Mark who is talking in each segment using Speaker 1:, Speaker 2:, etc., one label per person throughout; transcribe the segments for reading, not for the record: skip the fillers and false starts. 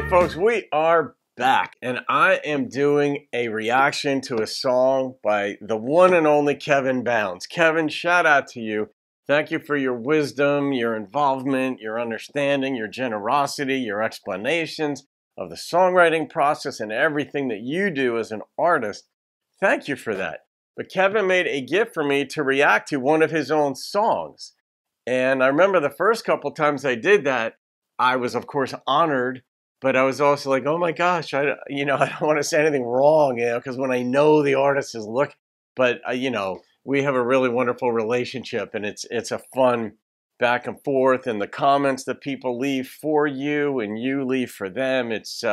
Speaker 1: right, folks, we are back, and I am doing a reaction to a song by the one and only Kevin Bounds. Kevin, shout out to you. Thank you for your wisdom, your involvement, your understanding, your generosity, your explanations of the songwriting process and everything that you do as an artist. Thank you for that. But Kevin made a gift for me to react to one of his own songs. And I remember the first couple times I did that, I was, of course, honored, but I was also like, oh my gosh, I don't want to say anything wrong, because when I know the artist is looking, but, we have a really wonderful relationship, and it's a fun back and forth, and the comments that people leave for you and you leave for them, it's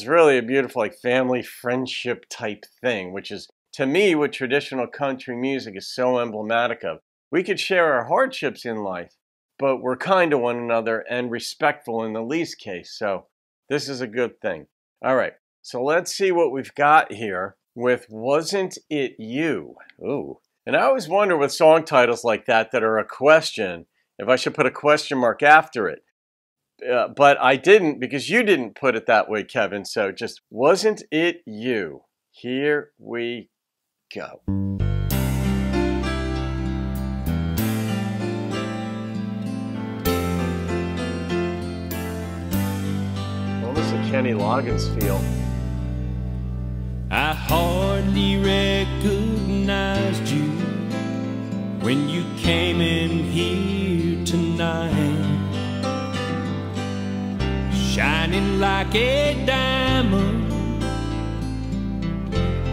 Speaker 1: really a beautiful, like, family friendship type thing, which is, to me, what traditional country music is so emblematic of. We could share our hardships in life, but we're kind to one another and respectful in the least case. So this is a good thing. All right, so let's see what we've got here with Wasn't It You? Ooh. And I always wonder with song titles like that are a question, if I should put a question mark after it. But I didn't, because you didn't put it that way, Kevin. So just Wasn't It You? Here we go. Kenny Loggins feel.
Speaker 2: I hardly recognized you when you came in here tonight, shining like a diamond,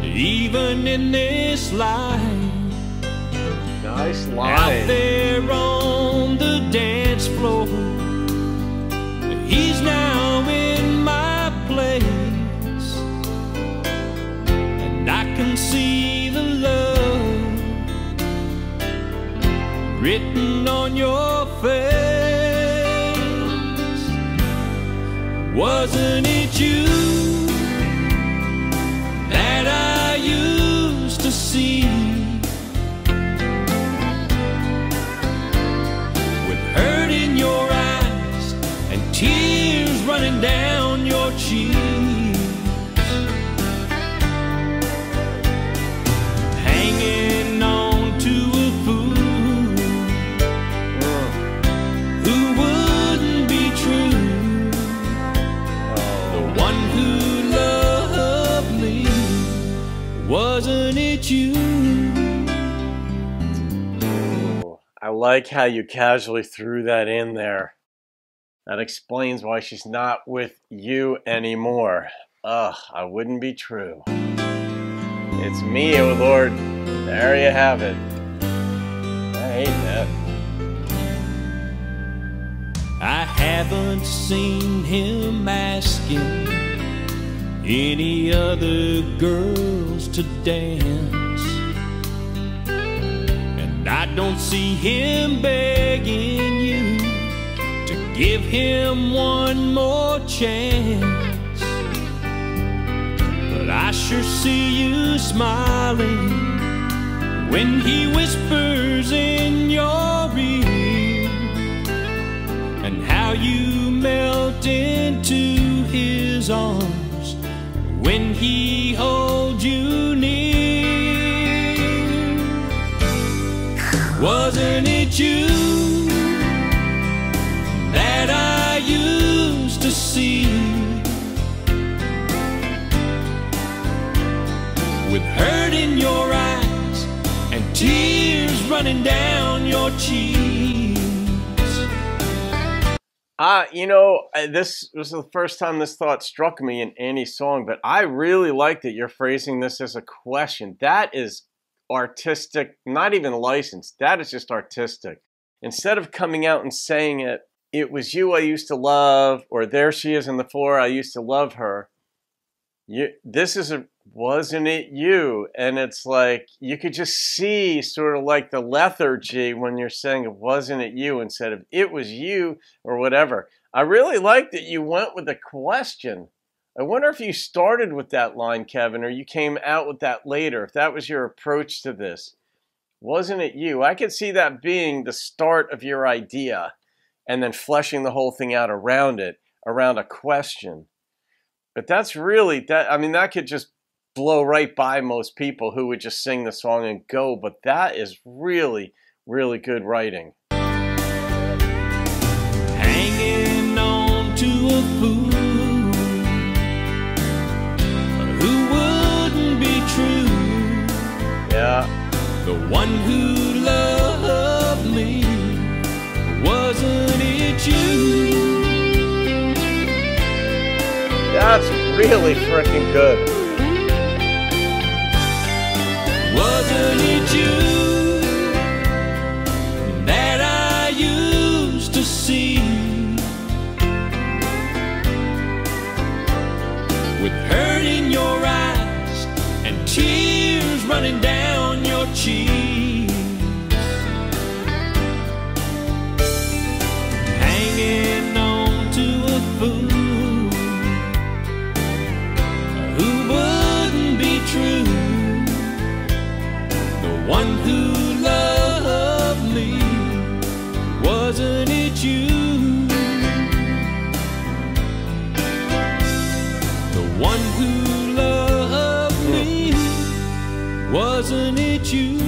Speaker 2: even in this light.
Speaker 1: Nice line.
Speaker 2: Out there on the dance floor, he's now in my place, and I can see the love written on your face. Wasn't it you that I used to see, with hurt in your eyes and tears running down your cheeks, hanging on to a fool who wouldn't be true, the one who loved me? Wasn't it you?
Speaker 1: Ooh, I like how you casually threw that in there. That explains why she's not with you anymore. Ugh, I wouldn't be true. It's me, oh Lord. There you have it. I hate that.
Speaker 2: I haven't seen him asking any other girls to dance, and I don't see him begging you to give him one more chance. But I sure see you smiling when he whispers in your ear, and how you melt into his arms when he holds you near. Wasn't it you that I used to see, with hurt in your eyes and tears running down your cheeks?
Speaker 1: This was the first time this thought struck me in any song, but I really like that you're phrasing this as a question. That is artistic, not even licensed. That is just artistic. Instead of coming out and saying it was you I used to love, or there she is on the floor, I used to love her. This is wasn't it you? And it's like, you could just see sort of like the lethargy when you're saying wasn't it you instead of it was you or whatever. I really like that you went with a question. I wonder if you started with that line, Kevin, or you came out with that later, if that was your approach to this. Wasn't it you? I could see that being the start of your idea and then fleshing the whole thing out around it, around a question. But that's really, that, I mean, that could just blow right by most people who would just sing the song and go, but that is really, really good writing.
Speaker 2: Hanging on to a fool who wouldn't be true.
Speaker 1: Yeah.
Speaker 2: The one who loved me, wasn't it you?
Speaker 1: That's really freaking good.
Speaker 2: Wasn't it you that I used to see, with hurt in your eyes and tears running down your cheeks, hanging on to a fool who wouldn't be true? The one who loved me, wasn't it you? The one who loved me, wasn't it you?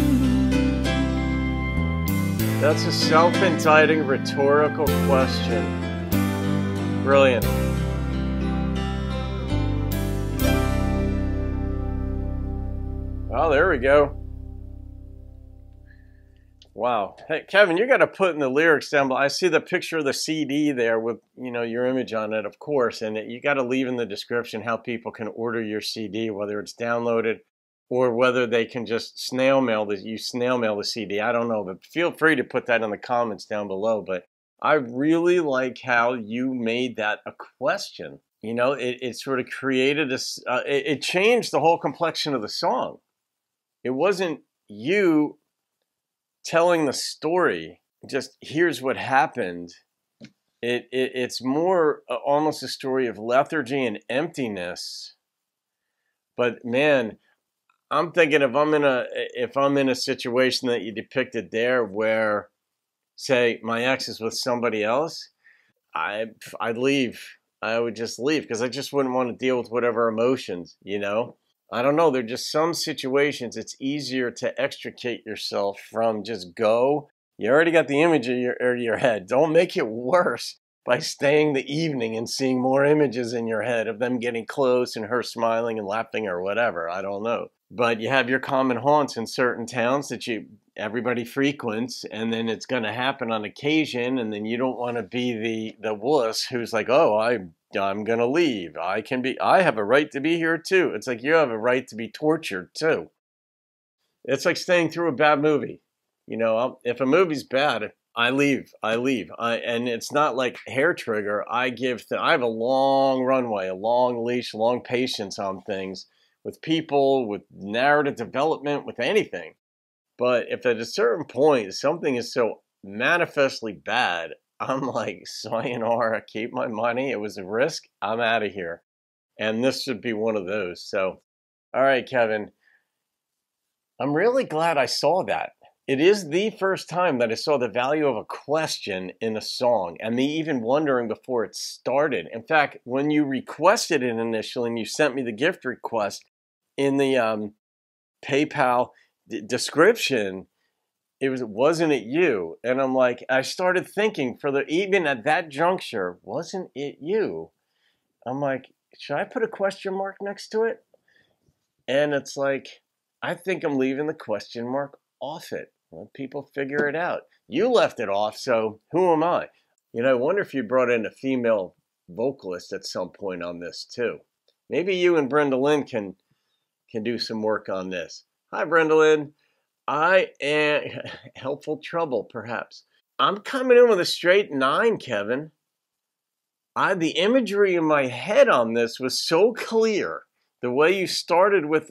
Speaker 1: That's a self-indicting rhetorical question. Brilliant. Oh, there we go. Wow. Hey, Kevin, you got to put in the lyrics down below. I see the picture of the CD there with, you know, your image on it, of course, and you got to leave in the description how people can order your CD, whether it's downloaded or whether they can just snail mail the CD. I don't know, but feel free to put that in the comments down below. But I really like how you made that a question. You know, it sort of created it changed the whole complexion of the song. It wasn't you telling the story, just here's what happened. It's more almost a story of lethargy and emptiness. But man, I'm thinking if I'm in a situation that you depicted there where, say, my ex is with somebody else, I'd leave. I would just leave because I just wouldn't want to deal with whatever emotions, you know? I don't know. There are just some situations it's easier to extricate yourself from. Just go. You already got the image in your head. Don't make it worse by staying the evening and seeing more images in your head of them getting close and her smiling and laughing or whatever. I don't know. But you have your common haunts in certain towns that everybody frequents, and then it's going to happen on occasion, and then you don't want to be the wuss who's like, oh, I'm going to leave. I have a right to be here too. It's like you have a right to be tortured too. It's like staying through a bad movie. You know, if a movie's bad, I leave. And it's not like hair trigger. I have a long runway, a long leash, long patience on things with people, with narrative development, with anything. But if at a certain point something is so manifestly bad, I'm like, sayonara, keep my money. It was a risk. I'm out of here. And this should be one of those. So, all right, Kevin, I'm really glad I saw that. It is the first time that I saw the value of a question in a song, and me even wondering before it started. In fact, when you requested it initially and you sent me the gift request in the PayPal description, wasn't it you? And I'm like, I started thinking even at that juncture, wasn't it you? I'm like, should I put a question mark next to it? And it's like, I think I'm leaving the question mark off it. Let people figure it out. You left it off, so who am I? You know, I wonder if you brought in a female vocalist at some point on this too. Maybe you and Brenda Lynn can do some work on this. Hi, Brenda Lynn. I am helpful trouble, perhaps. I'm coming in with a straight 9, Kevin. The imagery in my head on this was so clear. The way you started with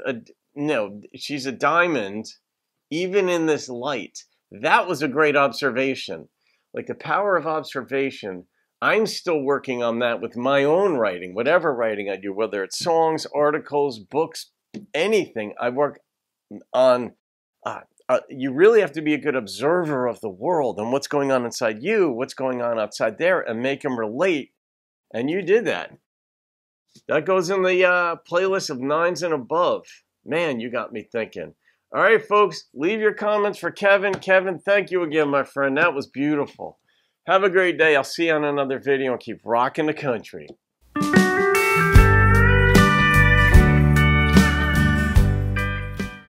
Speaker 1: she's a diamond, even in this light. That was a great observation. Like the power of observation. I'm still working on that with my own writing, whatever writing I do, whether it's songs, articles, books, anything. I work on, you really have to be a good observer of the world and what's going on inside you, what's going on outside there, and make them relate. And you did that. That goes in the playlist of 9s and above. Man, you got me thinking. All right, folks, leave your comments for Kevin. Kevin, thank you again, my friend. That was beautiful. Have a great day. I'll see you on another video and keep rocking the country.